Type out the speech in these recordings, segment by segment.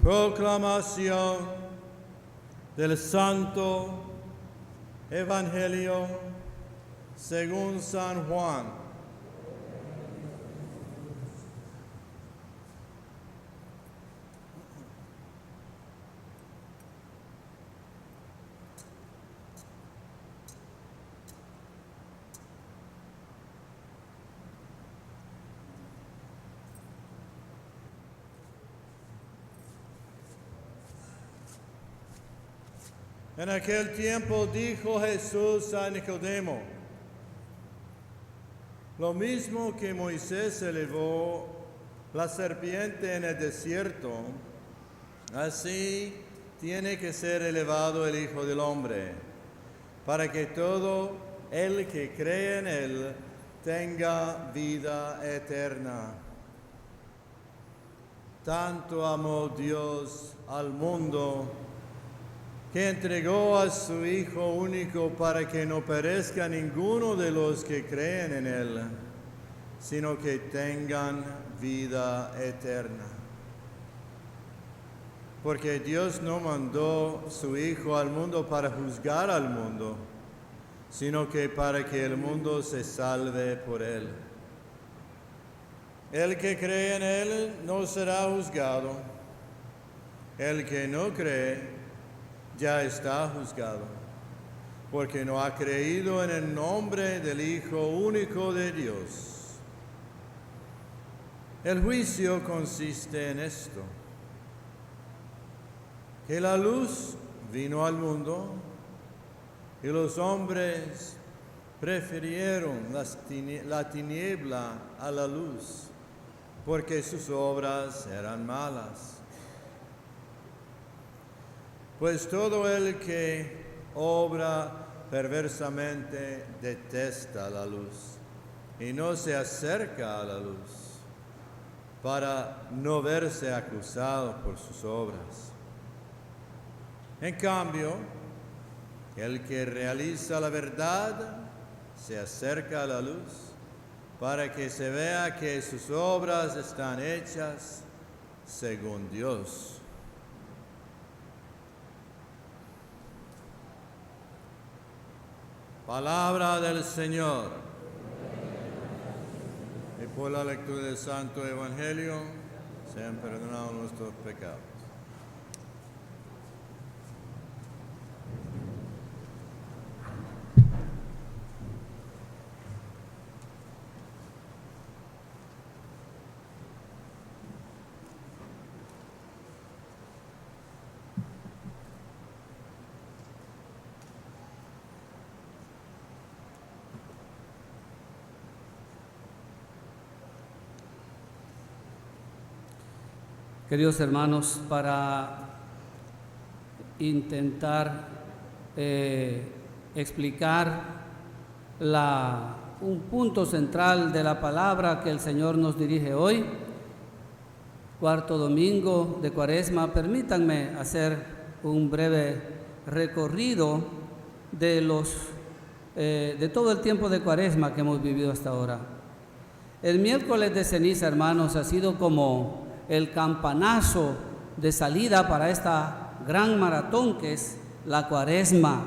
Proclamación del Santo Evangelio según San Juan. En aquel tiempo dijo Jesús a Nicodemo: lo mismo que Moisés elevó la serpiente en el desierto, así tiene que ser elevado el Hijo del Hombre, para que todo el que cree en él tenga vida eterna. Tanto amó Dios al mundo, que entregó a su Hijo único para que no perezca ninguno de los que creen en él, sino que tengan vida eterna. Porque Dios no mandó su Hijo al mundo para juzgar al mundo, sino que para que el mundo se salve por él. El que cree en él no será juzgado. El que no cree ya está juzgado, porque no ha creído en el nombre del Hijo único de Dios. El juicio consiste en esto: que la luz vino al mundo y los hombres prefirieron la tiniebla a la luz, porque sus obras eran malas. Pues todo el que obra perversamente detesta la luz y no se acerca a la luz, para no verse acusado por sus obras. En cambio, el que realiza la verdad se acerca a la luz, para que se vea que sus obras están hechas según Dios. Palabra del Señor. Y por la lectura del Santo Evangelio sean perdonados nuestros pecados. Queridos hermanos, para intentar explicar un punto central de la palabra que el Señor nos dirige hoy, cuarto domingo de Cuaresma, permítanme hacer un breve recorrido de todo el tiempo de Cuaresma que hemos vivido hasta ahora. El miércoles de ceniza, hermanos, ha sido como el campanazo de salida para esta gran maratón que es la Cuaresma.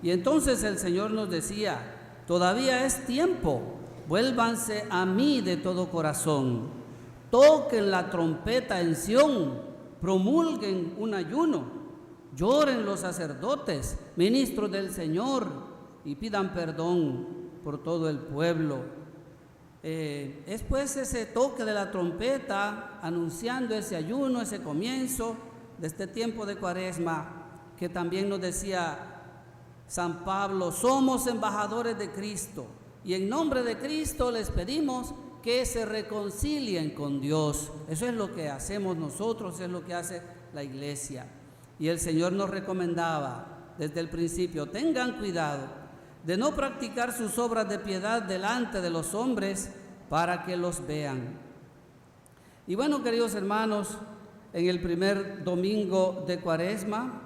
Y entonces el Señor nos decía: todavía es tiempo, vuélvanse a mí de todo corazón, toquen la trompeta en Sión, promulguen un ayuno, lloren los sacerdotes, ministros del Señor, y pidan perdón por todo el pueblo. Es pues ese toque de la trompeta anunciando ese ayuno, ese comienzo de este tiempo de Cuaresma, que también nos decía San Pablo: somos embajadores de Cristo y en nombre de Cristo les pedimos que se reconcilien con Dios. Eso es lo que hacemos nosotros, es lo que hace la Iglesia. Y el Señor nos recomendaba desde el principio: tengan cuidado de no practicar sus obras de piedad delante de los hombres para que los vean. Y bueno, queridos hermanos, en el primer domingo de Cuaresma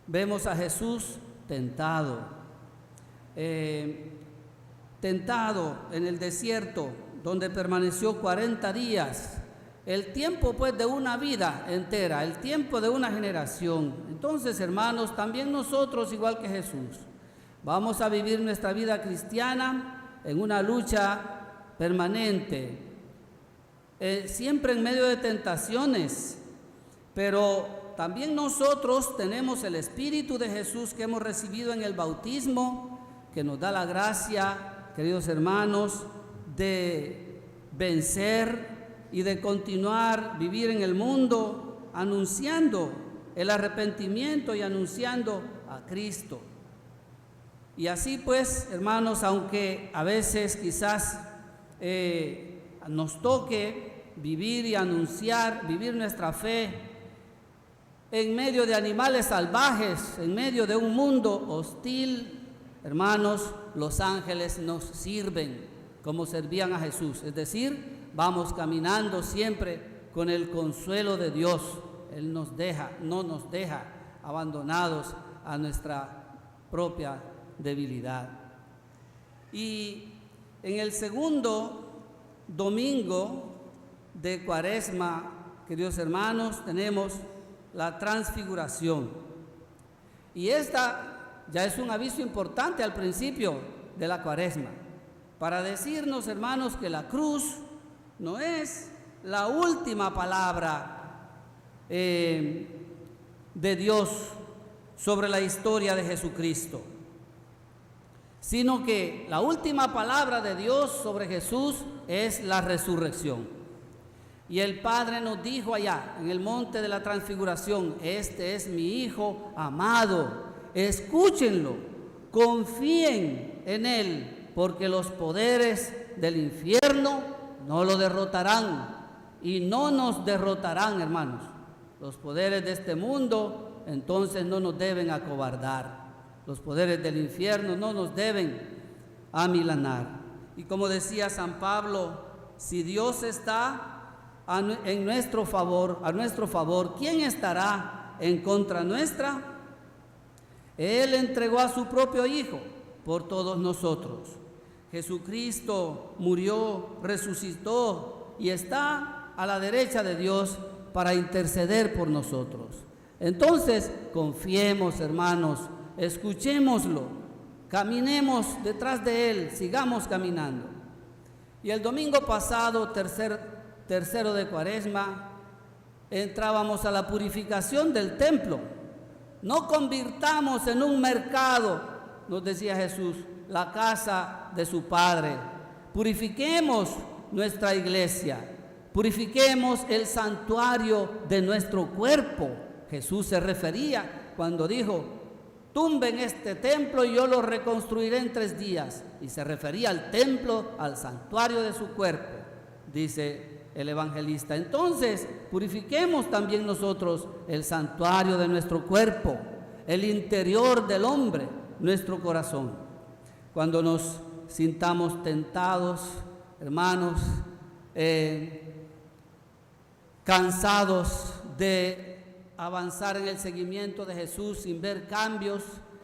vemos a Jesús tentado en el desierto, donde permaneció 40 días el tiempo pues de una vida entera, el tiempo de una generación. Entonces, hermanos, también nosotros, igual que Jesús, vamos a vivir nuestra vida cristiana en una lucha permanente, siempre en medio de tentaciones, pero también nosotros tenemos el Espíritu de Jesús que hemos recibido en el bautismo, que nos da la gracia, queridos hermanos, de vencer y de continuar vivir en el mundo anunciando el arrepentimiento y anunciando a Cristo. Y así pues, hermanos, aunque a veces quizás nos toque vivir y anunciar, vivir nuestra fe en medio de animales salvajes, en medio de un mundo hostil, hermanos, los ángeles nos sirven como servían a Jesús, es decir, vamos caminando siempre con el consuelo de Dios. Él no nos deja abandonados a nuestra propia debilidad. Y en el segundo domingo de Cuaresma, queridos hermanos, tenemos la transfiguración. Y esta ya es un aviso importante al principio de la Cuaresma, para decirnos, hermanos, que la cruz no es la última palabra de Dios sobre la historia de Jesucristo, sino que la última palabra de Dios sobre Jesús es la resurrección. Y el Padre nos dijo allá en el monte de la transfiguración: este es mi Hijo amado, escúchenlo, confíen en Él, porque los poderes del infierno no lo derrotarán y no nos derrotarán, hermanos. Los poderes de este mundo entonces no nos deben acobardar. Los poderes del infierno no nos deben amilanar. Y como decía San Pablo, si Dios está en nuestro favor, a nuestro favor, ¿quién estará en contra nuestra? Él entregó a su propio Hijo por todos nosotros. Jesucristo murió, resucitó y está a la derecha de Dios para interceder por nosotros. Entonces, confiemos, hermanos, escuchémoslo, caminemos detrás de Él, sigamos caminando. Y el domingo pasado, tercero de Cuaresma, entrábamos a la purificación del templo. No convirtamos en un mercado, nos decía Jesús, la casa de su Padre. Purifiquemos nuestra iglesia, purifiquemos el santuario de nuestro cuerpo. Jesús se refería cuando dijo: tumben este templo y yo lo reconstruiré en 3 días. Y se refería al templo, al santuario de su cuerpo, dice el evangelista. Entonces, purifiquemos también nosotros el santuario de nuestro cuerpo, el interior del hombre, nuestro corazón. Cuando nos sintamos tentados, hermanos, cansados de avanzar en el seguimiento de Jesús sin ver cambios,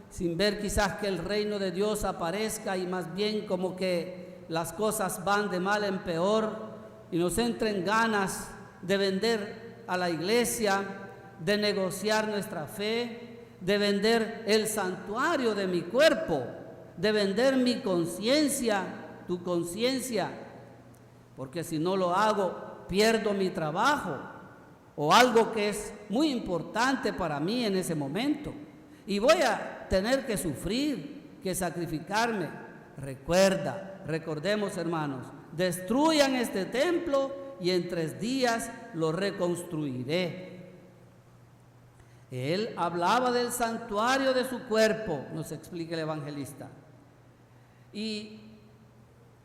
sin ver quizás que el reino de Dios aparezca, y más bien como que las cosas van de mal en peor y nos entren ganas de vender a la iglesia, de negociar nuestra fe, de vender el santuario de mi cuerpo, de vender mi conciencia, tu conciencia, porque si no lo hago pierdo mi trabajo o algo que es muy importante para mí en ese momento, y voy a tener que sufrir, que sacrificarme. Recordemos, hermanos, destruyan este templo y en 3 días lo reconstruiré. Él hablaba del santuario de su cuerpo, nos explica el evangelista. Y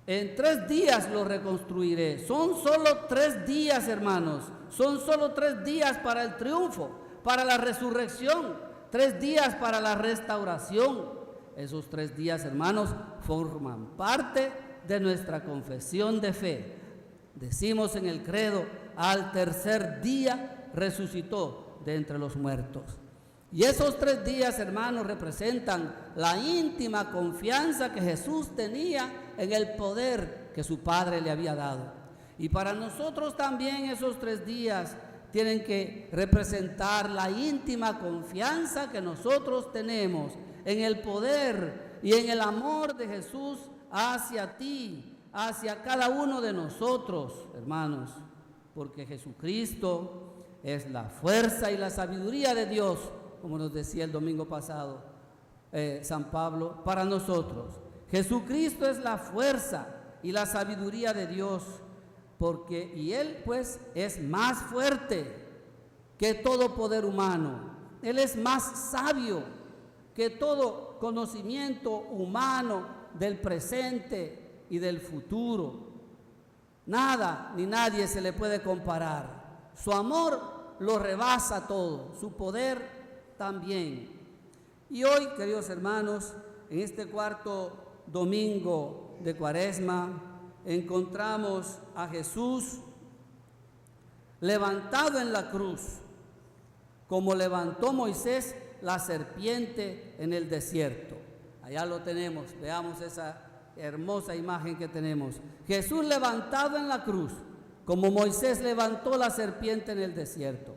en 3 días lo reconstruiré. Son solo 3 días, hermanos. Son solo 3 días para el triunfo, para la resurrección, 3 días para la restauración. Esos 3 días, hermanos, forman parte de nuestra confesión de fe. Decimos en el credo: al tercer día resucitó de entre los muertos. Y esos 3 días, hermanos, representan la íntima confianza que Jesús tenía en el poder que su Padre le había dado. Y para nosotros también esos 3 días tienen que representar la íntima confianza que nosotros tenemos en el poder y en el amor de Jesús hacia ti, hacia cada uno de nosotros, hermanos, porque Jesucristo es la fuerza y la sabiduría de Dios, como nos decía el domingo pasado San Pablo, para nosotros. Jesucristo es la fuerza y la sabiduría de Dios, y Él pues es más fuerte que todo poder humano. Él es más sabio que todo conocimiento humano del presente y del futuro. Nada ni nadie se le puede comparar. Su amor lo rebasa todo, su poder también. Y hoy, queridos hermanos, en este 4º domingo de Cuaresma, encontramos a Jesús levantado en la cruz, como levantó Moisés la serpiente en el desierto. Allá lo tenemos, veamos esa hermosa imagen que tenemos. Jesús levantado en la cruz, como Moisés levantó la serpiente en el desierto.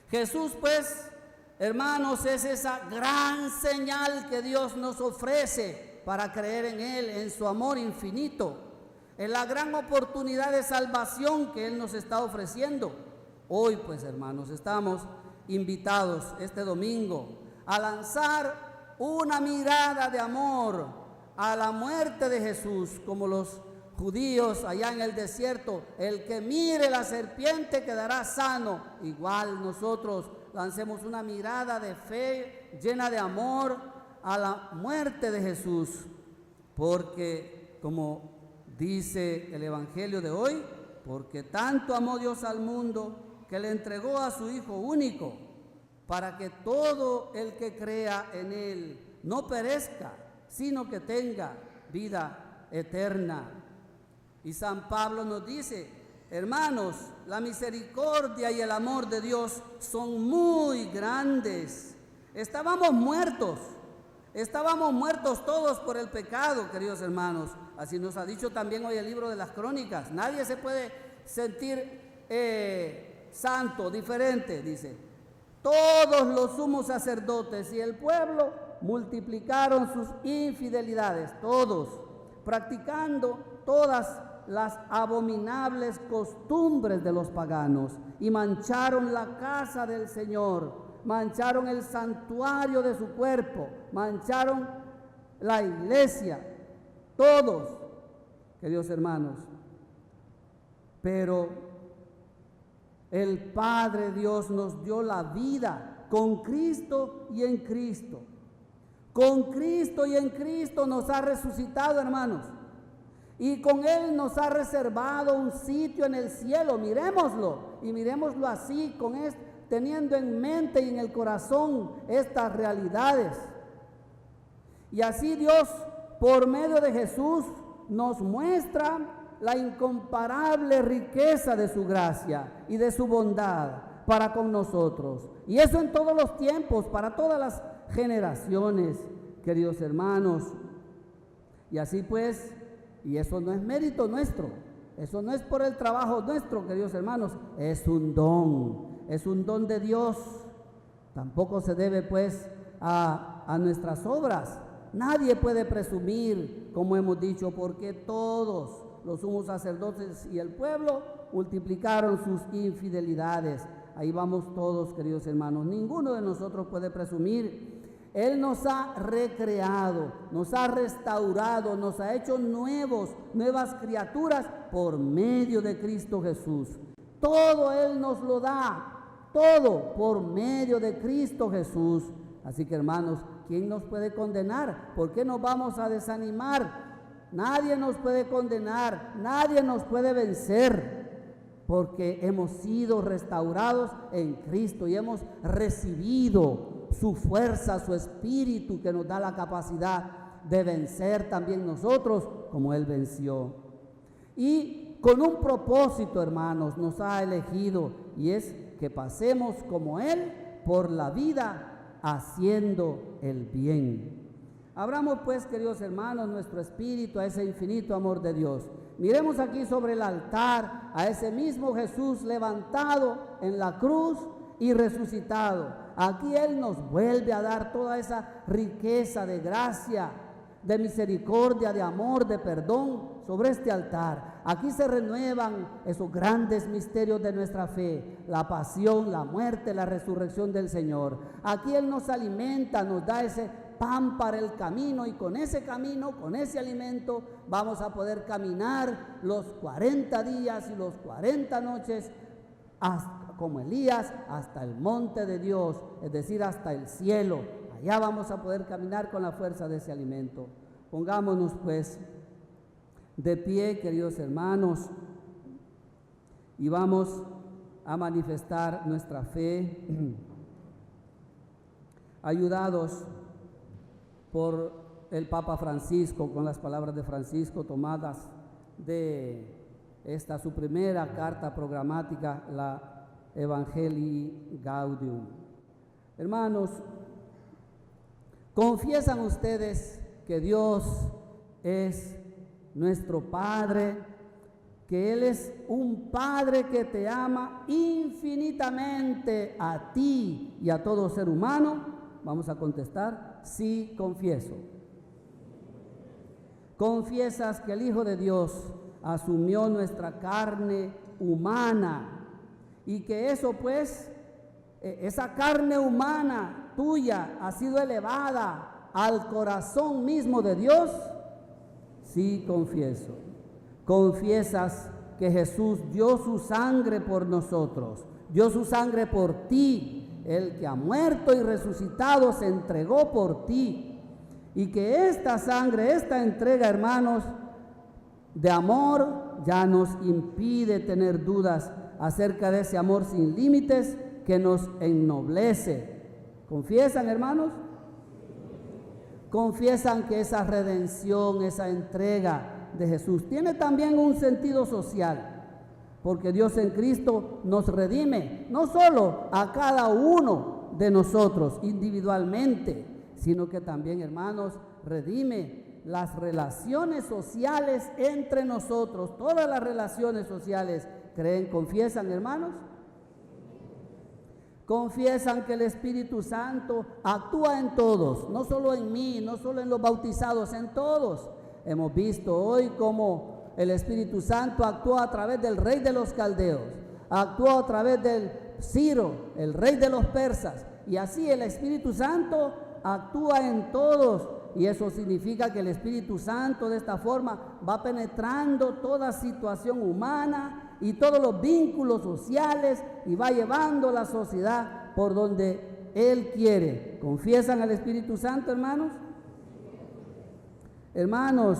Jesús, pues, hermanos, es esa gran señal que Dios nos ofrece para creer en Él, en su amor infinito, en la gran oportunidad de salvación que Él nos está ofreciendo. Hoy, pues, hermanos, estamos invitados este domingo a lanzar una mirada de amor a la muerte de Jesús, como los judíos allá en el desierto. El que mire la serpiente quedará sano. Igual nosotros lancemos una mirada de fe llena de amor a la muerte de Jesús, porque como dice el Evangelio de hoy, porque tanto amó Dios al mundo que le entregó a su Hijo único, para que todo el que crea en Él no perezca, sino que tenga vida eterna. Y San Pablo nos dice: hermanos, la misericordia y el amor de Dios son muy grandes. Estábamos muertos todos por el pecado, queridos hermanos. Así nos ha dicho también hoy el libro de las Crónicas. Nadie se puede sentir santo, diferente, dice. Todos los sumos sacerdotes y el pueblo multiplicaron sus infidelidades, todos, practicando todas las abominables costumbres de los paganos, y mancharon la casa del Señor, mancharon el santuario de su cuerpo, mancharon la iglesia, todos, queridos hermanos. Pero el Padre Dios nos dio la vida con Cristo y en Cristo. Con Cristo y en Cristo nos ha resucitado, hermanos. Y con Él nos ha reservado un sitio en el cielo. Miremoslo, y miremoslo así, teniendo en mente y en el corazón estas realidades. Y así Dios, por medio de Jesús, nos muestra la incomparable riqueza de su gracia y de su bondad para con nosotros. Y eso en todos los tiempos, para todas las generaciones, queridos hermanos. Y así pues, y eso no es mérito nuestro, eso no es por el trabajo nuestro, queridos hermanos, es un don de Dios. Tampoco se debe pues a nuestras obras. Nadie puede presumir, como hemos dicho, porque todos los sumos sacerdotes y el pueblo multiplicaron sus infidelidades. Ahí vamos todos, queridos hermanos. Ninguno de nosotros puede presumir. Él nos ha recreado, nos ha restaurado, nos ha hecho nuevas criaturas por medio de Cristo Jesús. Todo Él nos lo da, todo por medio de Cristo Jesús. Así que, hermanos, ¿quién nos puede condenar? ¿Por qué nos vamos a desanimar? Nadie nos puede condenar, nadie nos puede vencer, porque hemos sido restaurados en Cristo y hemos recibido su fuerza, su espíritu, que nos da la capacidad de vencer también nosotros como Él venció. Y con un propósito, hermanos, nos ha elegido, y es que pasemos como Él por la vida haciendo el bien. Abramos pues, queridos hermanos, nuestro espíritu a ese infinito amor de Dios. Miremos aquí sobre el altar a ese mismo Jesús levantado en la cruz y resucitado. Aquí Él nos vuelve a dar toda esa riqueza de gracia, de misericordia, de amor, de perdón sobre este altar. Aquí se renuevan esos grandes misterios de nuestra fe, la pasión, la muerte, la resurrección del Señor. Aquí Él nos alimenta, nos da ese pan para el camino, y con ese camino, con ese alimento, vamos a poder caminar los 40 días y los 40 noches, como Elías, hasta el monte de Dios, es decir, hasta el cielo. Allá vamos a poder caminar con la fuerza de ese alimento. Pongámonos pues de pie, queridos hermanos, y vamos a manifestar nuestra fe, ayudados por el Papa Francisco, con las palabras de Francisco tomadas de esta su primera carta programática, la Evangelii Gaudium. Hermanos, ¿confiesan ustedes que Dios es nuestro Padre, que Él es un Padre que te ama infinitamente a ti y a todo ser humano? Vamos a contestar, sí, confieso. ¿Confiesas que el Hijo de Dios asumió nuestra carne humana y que eso pues, esa carne humana tuya ha sido elevada al corazón mismo de Dios? Sí, confieso. ¿Confiesas que Jesús dio su sangre por nosotros, dio su sangre por ti? El que ha muerto y resucitado se entregó por ti, y que esta sangre, esta entrega, hermanos, de amor ya nos impide tener dudas acerca de ese amor sin límites que nos ennoblece. ¿Confiesan, hermanos? Confiesan que esa redención, esa entrega de Jesús tiene también un sentido social, porque Dios en Cristo nos redime, no solo a cada uno de nosotros individualmente, sino que también, hermanos, redime las relaciones sociales entre nosotros. Todas las relaciones sociales, ¿creen? ¿Confiesan, hermanos? Confiesan que el Espíritu Santo actúa en todos, no solo en mí, no solo en los bautizados, en todos. Hemos visto hoy cómo el Espíritu Santo actuó a través del rey de los caldeos, actuó a través del Ciro, el rey de los persas, y así el Espíritu Santo actúa en todos, y eso significa que el Espíritu Santo de esta forma va penetrando toda situación humana y todos los vínculos sociales, y va llevando la sociedad por donde Él quiere. ¿Confiesan al Espíritu Santo, hermanos? Hermanos,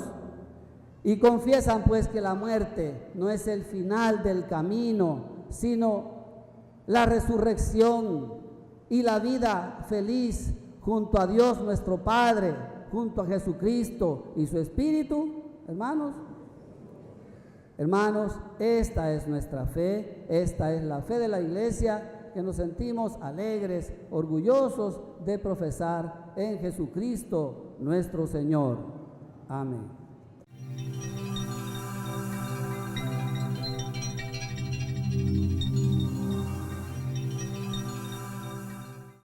y confiesan pues que la muerte no es el final del camino, sino la resurrección y la vida feliz junto a Dios nuestro Padre, junto a Jesucristo y su Espíritu, hermanos. Hermanos, esta es nuestra fe, esta es la fe de la Iglesia, que nos sentimos alegres, orgullosos de profesar en Jesucristo nuestro Señor. Amén.